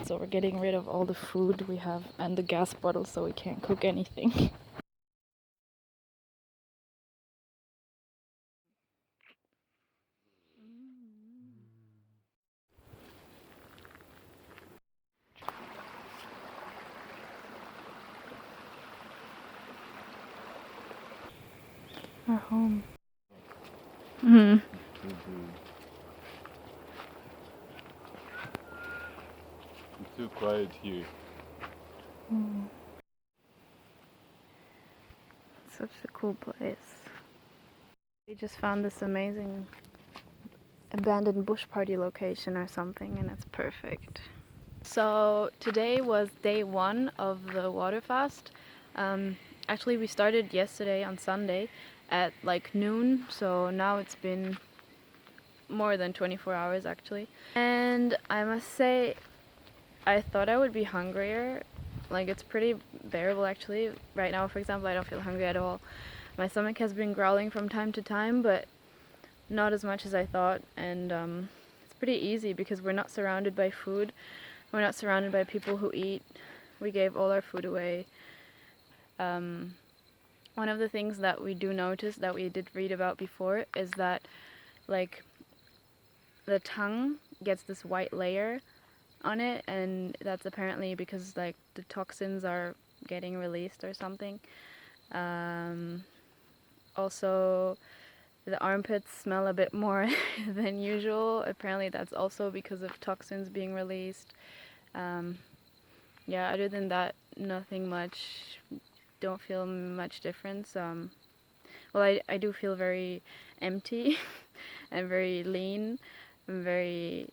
so we're getting rid of all the food we have and the gas bottle so we can't cook anything. Our home. Mm. It's too quiet here. Such a cool place. We just found this amazing abandoned bush party location or something, and it's perfect. So today was day 1 of the water fast. Actually, we started yesterday on Sunday at like noon, so now it's been more than 24 hours actually. And I must say, I thought I would be hungrier. Like, it's pretty bearable actually. Right now, for example, I don't feel hungry at all. My stomach has been growling from time to time, but not as much as I thought. And it's pretty easy because we're not surrounded by food. We're not surrounded by people who eat. We gave all our food away. One of the things that we do notice that we did read about before is that, like, the tongue gets this white layer on it, and that's apparently because, like, the toxins are getting released or something. Also, the armpits smell a bit more than usual. Apparently that's also because of toxins being released. Yeah, other than that, nothing much. Don't feel much difference. Well, I do feel very empty and very lean and very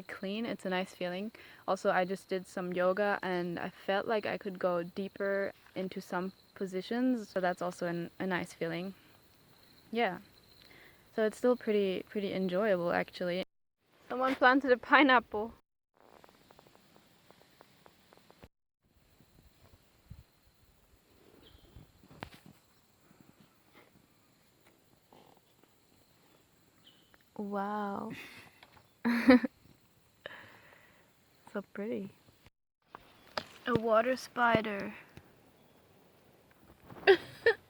clean. It's a nice feeling. Also, I just did some yoga and I felt like I could go deeper into some positions, so that's also a nice feeling. Yeah, so it's still pretty enjoyable actually. Someone planted a pineapple. Wow. So pretty. A water spider.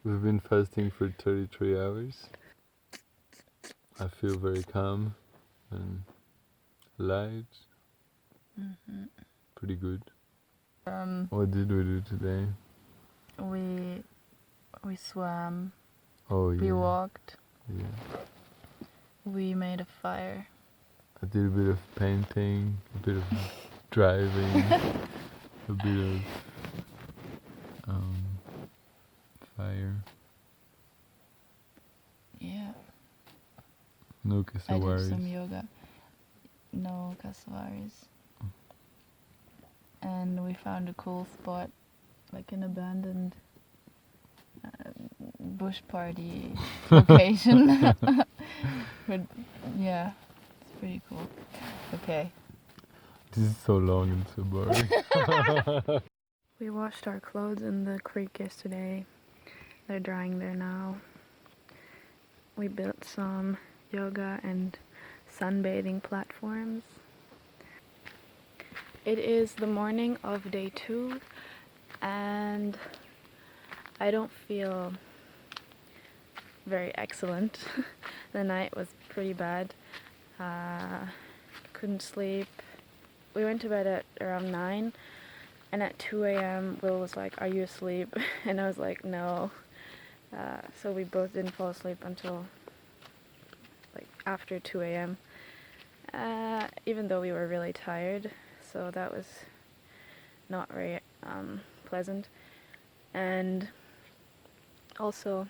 We've been fasting for 33 hours. I feel very calm and light. Pretty good. What did we do today? We swam. Oh yeah. We walked. Yeah. We made a fire. I did a bit of painting, a bit of driving, a bit of fire. Yeah. No I did casawaris. some yoga. No casawaris. And we found a cool spot, like an abandoned bush party location. But yeah, it's pretty cool. Okay. This is so long and so boring. We washed our clothes in the creek yesterday. They're drying there now. We built some yoga and sunbathing platforms. It is the morning of day 2 and I don't feel very excellent. The night was pretty bad. Couldn't sleep. We went to bed at around 9 and at 2 a.m. Will was like, "Are you asleep?" And I was like, "No." So we both didn't fall asleep until like after 2 a.m. Even though we were really tired, so that was not very pleasant. And also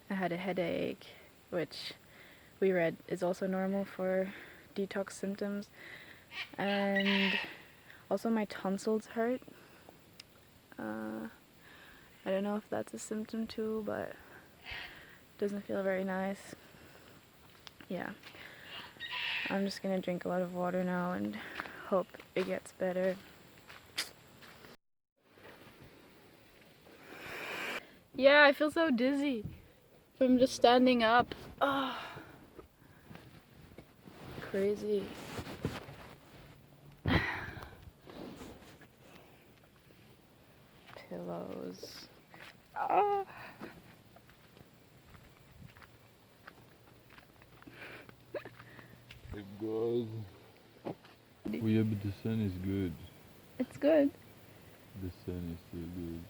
I had a headache, which we read is also normal for detox symptoms. And also my tonsils hurt. I don't know if that's a symptom too, but it doesn't feel very nice. Yeah. I'm just gonna drink a lot of water now and hope it gets better. Yeah, I feel so dizzy from just standing up. Oh, crazy. god. Well, yeah, but the sun is good. It's good. The sun is still good.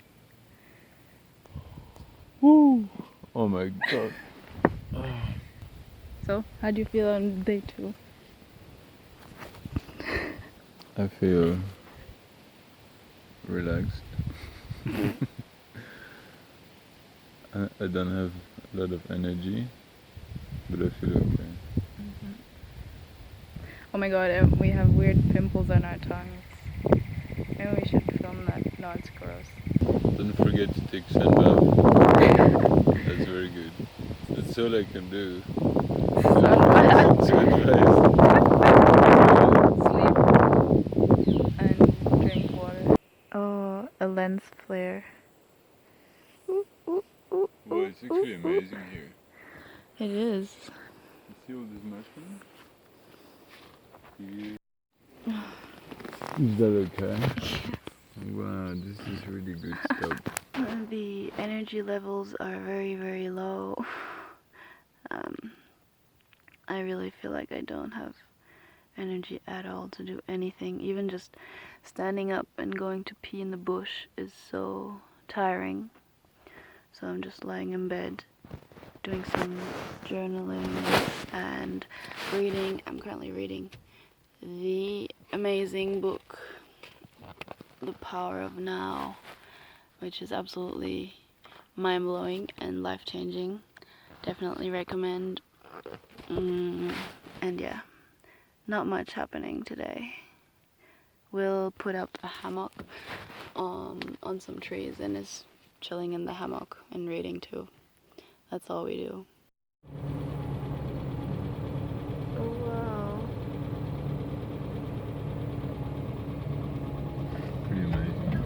Woo! Oh my god. So, how do you feel on day 2? I feel relaxed. I don't have a lot of energy, but I feel okay. Oh my god, we have weird pimples on our tongues. Maybe we should film that. No, it's gross. Don't forget to take sun bath. That's very good. That's all I can do. To advise. Sleep and drink water. Oh, a lens flare. Well, it's actually amazing here. It is. You see all these mushrooms? Is that okay? Wow, this is really good stuff. The energy levels are very, very low. I really feel like I don't have energy at all to do anything. Even just standing up and going to pee in the bush is so tiring. So I'm just lying in bed doing some journaling and reading. I'm currently reading the amazing book The Power of Now, which is absolutely mind-blowing and life-changing. Definitely recommend. And yeah, not much happening today. We'll put up a hammock on some trees and is chilling in the hammock and reading too. That's all we do. Oh wow. Pretty amazing.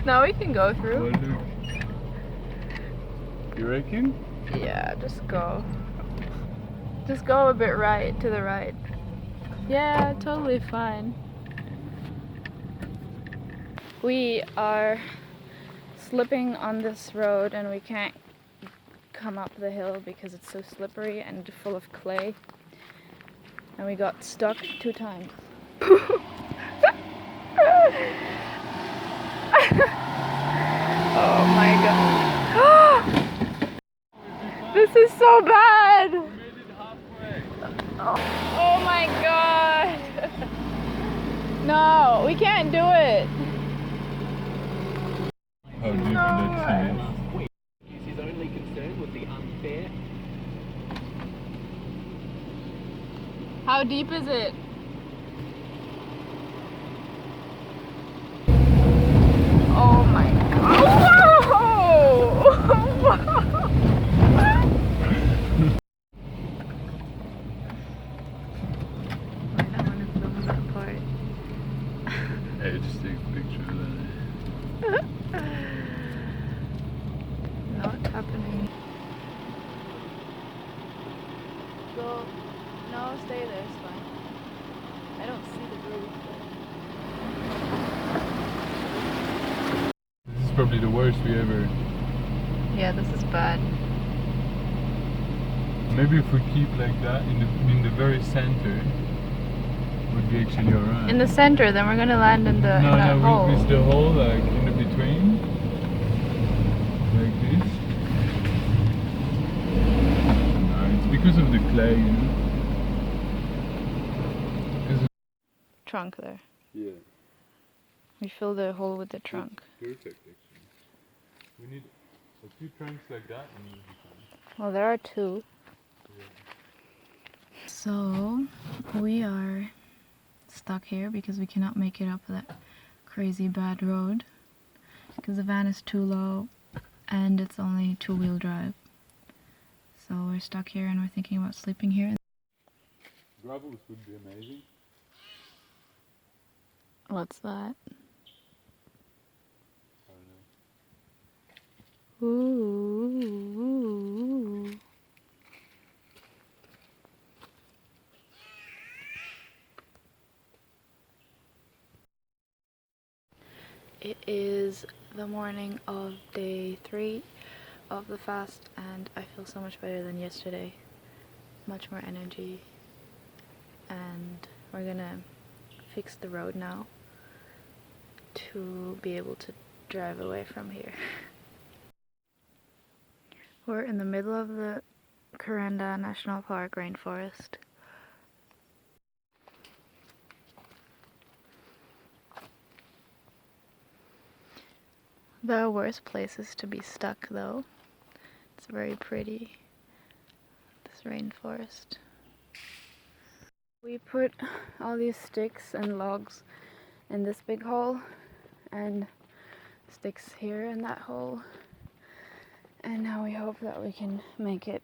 Now we can go through. Well, look. You reckon? Yeah, just go. Just go a bit right, to the right. Yeah, totally fine. We are slipping on this road and we can't come up the hill because it's so slippery and full of clay. And we got stuck 2 times. Oh my god. This is so bad! Oh my god! No, we can't do it! How deep that finish? His only concern was the unfair. How deep is it? Oh my god! Whoa! I don't want to film that part. Hey, just take a picture of that. Not happening. Go. No, stay there, it's fine. I don't see the roof. This is probably the worst we ever. Yeah, this is bad. Maybe if we keep like that in the very center, would be actually alright. In the center, then we're gonna land in the in that hole. With the hole like in the between, like this. No, it's because of the clay, you know. Trunk there. Yeah. We fill the hole with the trunk. Perfect, actually. We need a few trunks like that and we'll be fine. Well, there are 2. So, we are stuck here because we cannot make it up that crazy bad road. Because the van is too low and it's only 2-wheel drive. So we're stuck here and we're thinking about sleeping here. Gravels would be amazing. What's that? I don't know. Ooh. It is the morning of day 3 of the fast and I feel so much better than yesterday. much more energy, and we're gonna fix the road now to be able to drive away from here. We're in the middle of the Kuranda National Park rainforest. There are worse places to be stuck though. It's very pretty, this rainforest. We put all these sticks and logs in this big hole and sticks here in that hole, and now we hope that we can make it.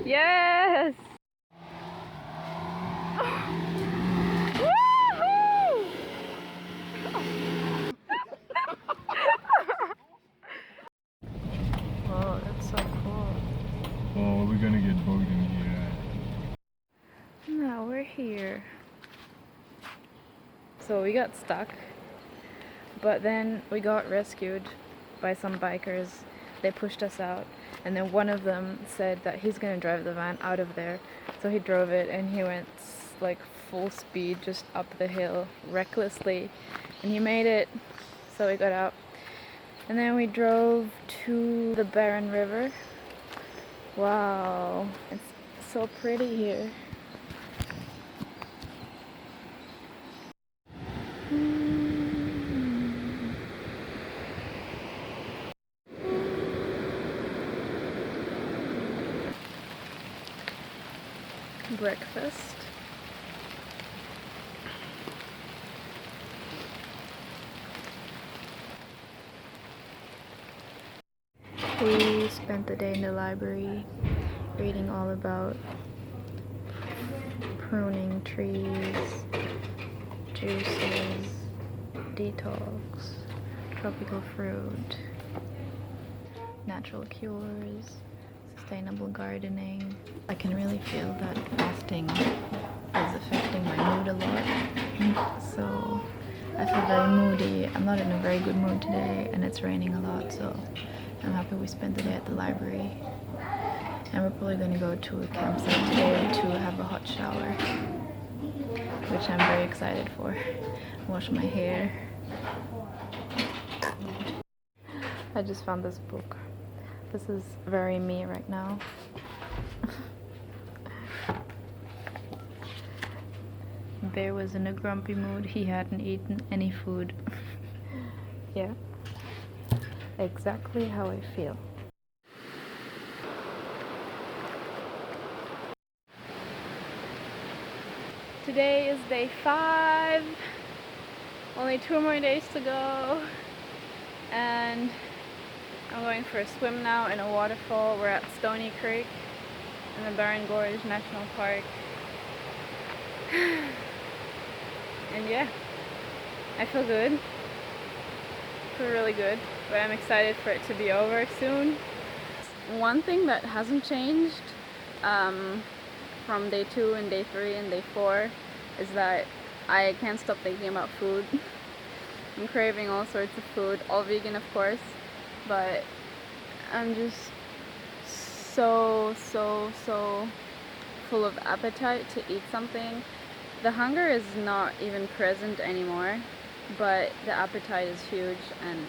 Yes! Woohoo! Whoa, that's so cool. Oh, we're gonna get bogged in here. No, we're here. So we got stuck, but then we got rescued by some bikers. They pushed us out, and then one of them said that he's gonna drive the van out of there. So he drove it, and he went like full speed just up the hill recklessly, and he made it. So we got out, and then we drove to the Barren River. Wow, it's so pretty here. Breakfast. We spent the day in the library reading all about pruning trees, juices, detox, tropical fruit, natural cures, sustainable gardening. I can really feel that fasting is affecting my mood a lot. So I feel very moody. I'm not in a very good mood today, and it's raining a lot, so I'm happy we spent the day at the library. And we're probably going to go to a campsite today to have a hot shower, which I'm very excited for. Wash my hair. I just found this book. This is very me right now. Bear was in a grumpy mood. He hadn't eaten any food. Yeah. Exactly how I feel. Today is day 5. Only 2 more days to go. And I'm going for a swim now in a waterfall. We're at Stony Creek in the Barren Gorge National Park. And yeah, I feel good. I feel really good, but I'm excited for it to be over soon. One thing that hasn't changed from day 2 and day 3 and day 4 is that I can't stop thinking about food. I'm craving all sorts of food, all vegan of course, but I'm just so full of appetite to eat something. The hunger is not even present anymore, but the appetite is huge, and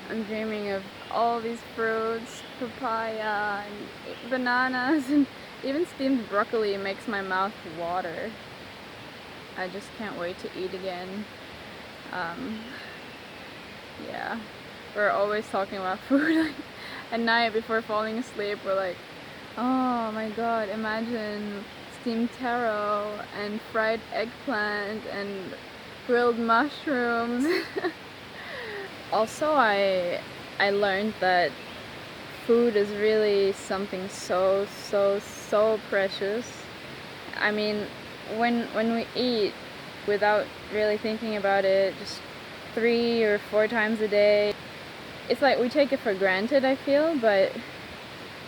I'm dreaming of all these fruits, papaya and bananas, and even steamed broccoli makes my mouth water. I just can't wait to eat again. Yeah, we're always talking about food. At night before falling asleep, we're like, oh my god, imagine steamed taro and fried eggplant and grilled mushrooms. Also, I learned that food is really something so precious. I mean, when we eat without really thinking about it, just 3 or 4 times a day, it's like we take it for granted, I feel, but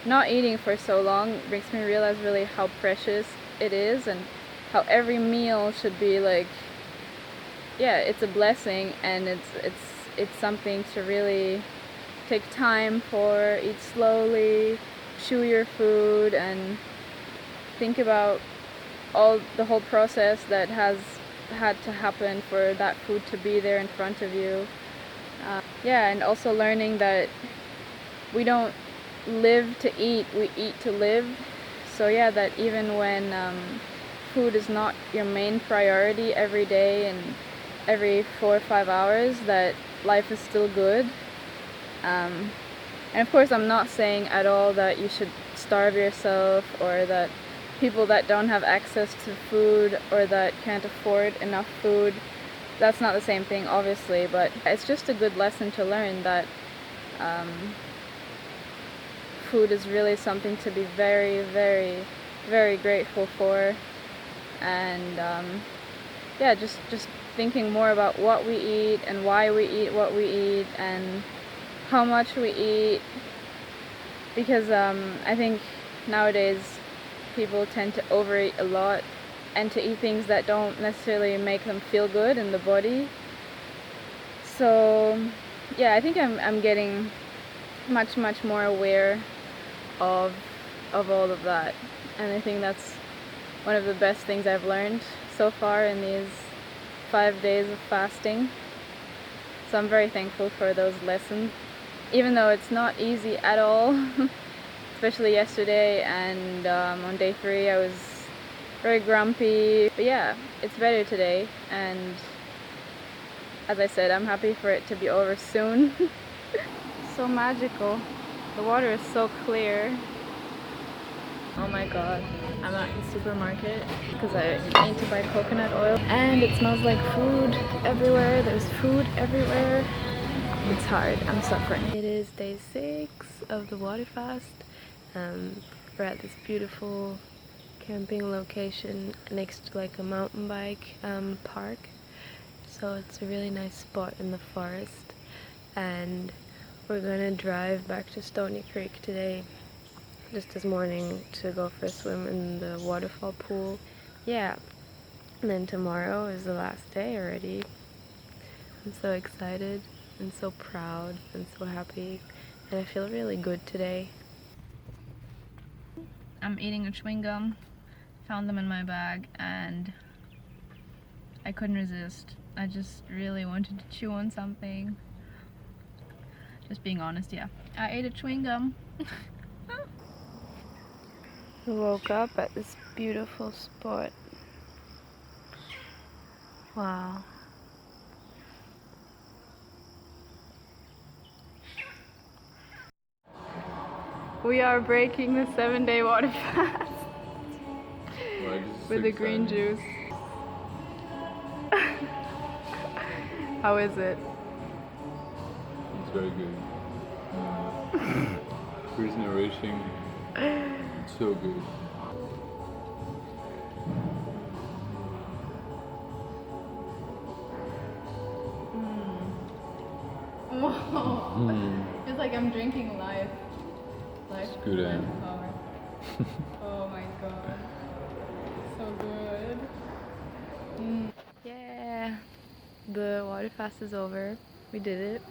not eating for so long makes me realize really how precious it is, and how every meal should be like yeah, it's a blessing, and it's something to really take time for, eat slowly, chew your food, and think about the whole process that has had to happen for that food to be there in front of you. Yeah, and also learning that we don't live to eat, we eat to live. So yeah, that even when food is not your main priority every day and every 4 or 5 hours, that life is still good. And of course, I'm not saying at all that you should starve yourself, or that people that don't have access to food or that can't afford enough food, that's not the same thing, obviously, but it's just a good lesson to learn that food is really something to be very, very, very grateful for. And yeah, just thinking more about what we eat and why we eat what we eat and how much we eat, because I think nowadays people tend to overeat a lot and to eat things that don't necessarily make them feel good in the body. So yeah, I think I'm getting much more aware of all of that, and I think that's one of the best things I've learned so far in these 5 days of fasting. So I'm very thankful for those lessons, even though it's not easy at all. Especially yesterday, and on day 3 I was very grumpy, but yeah, it's better today, and as I said, I'm happy for it to be over soon. So magical. The water is so clear. Oh my god. I'm at the supermarket because I need to buy coconut oil, and it smells like food everywhere. There's food everywhere. It's hard. I'm suffering. It is day 6 of the water fast. We're at this beautiful camping location next to like a mountain bike park. So it's a really nice spot in the forest, and we're gonna drive back to Stony Creek today, just this morning, to go for a swim in the waterfall pool. Yeah, and then tomorrow is the last day already. I'm so excited and so proud and so happy, and I feel really good today. I'm eating a chewing gum, found them in my bag, and I couldn't resist. I just really wanted to chew on something. Just being honest, yeah. I ate a chewing gum. We woke up at this beautiful spot. Wow. We are breaking the 7-day water fast with the green juice. How is it? It's very good. Freeze nourishing. It's so good. Whoa. It's like I'm drinking life. Life It's good, eh? power. Oh my god. So good. Yeah. The water fast is over. We did it.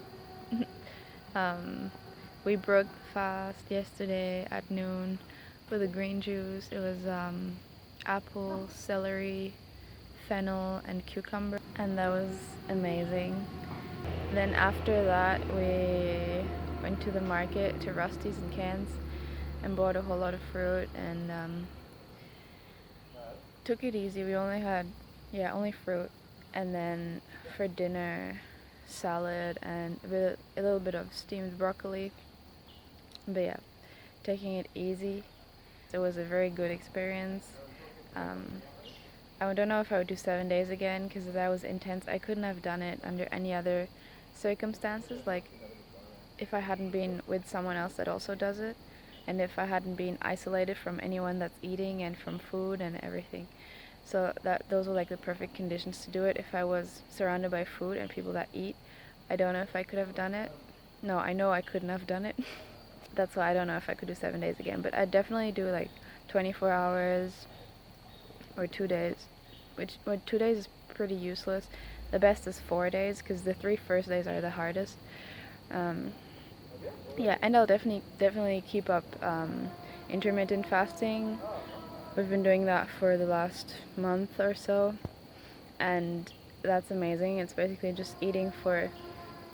We broke the fast yesterday at noon with a green juice. It was apple, celery, fennel, and cucumber, and that was amazing. Then after that, we went to the market to Rusty's and Cans and bought a whole lot of fruit, and took it easy. We only had, only fruit, and then for dinner, salad and a little bit of steamed broccoli. But yeah, taking it easy. It was a very good experience. I don't know if I would do 7 days again, because that was intense. I couldn't have done it under any other circumstances, like if I hadn't been with someone else that also does it, and if I hadn't been isolated from anyone that's eating and from food and everything. So those were like the perfect conditions to do it. If I was surrounded by food and people that eat, I don't know if I could have done it. No, I know I couldn't have done it. That's why I don't know if I could do 7 days again, but I'd definitely do like 24 hours or 2 days, which 2 days is pretty useless. the best is 4 days, because the 3 first days are the hardest. Yeah, and I'll definitely keep up intermittent fasting. We've been doing that for the last month or so, and that's amazing. It's basically just eating for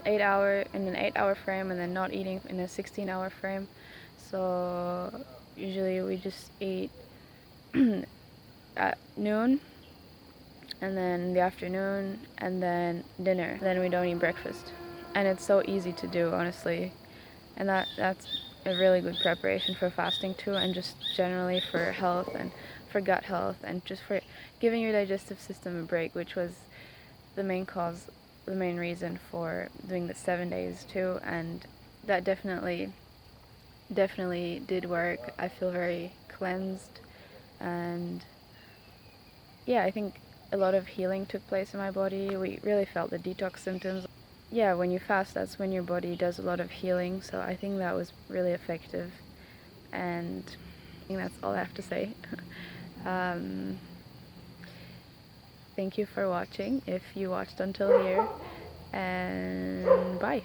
8 hour in an 8-hour frame, and then not eating in a 16-hour frame. So usually we just eat at noon, and then the afternoon, and then dinner. Then we don't eat breakfast, and it's so easy to do, honestly. And that's a really good preparation for fasting too, and just generally for health and for gut health, and just for giving your digestive system a break, which was the main reason for doing the 7 days too. And that definitely did work. I feel very cleansed, and yeah, I think a lot of healing took place in my body. We really felt the detox symptoms. Yeah, when you fast, that's when your body does a lot of healing, so I think that was really effective, and I think that's all I have to say. Thank you for watching, if you watched until here, and bye.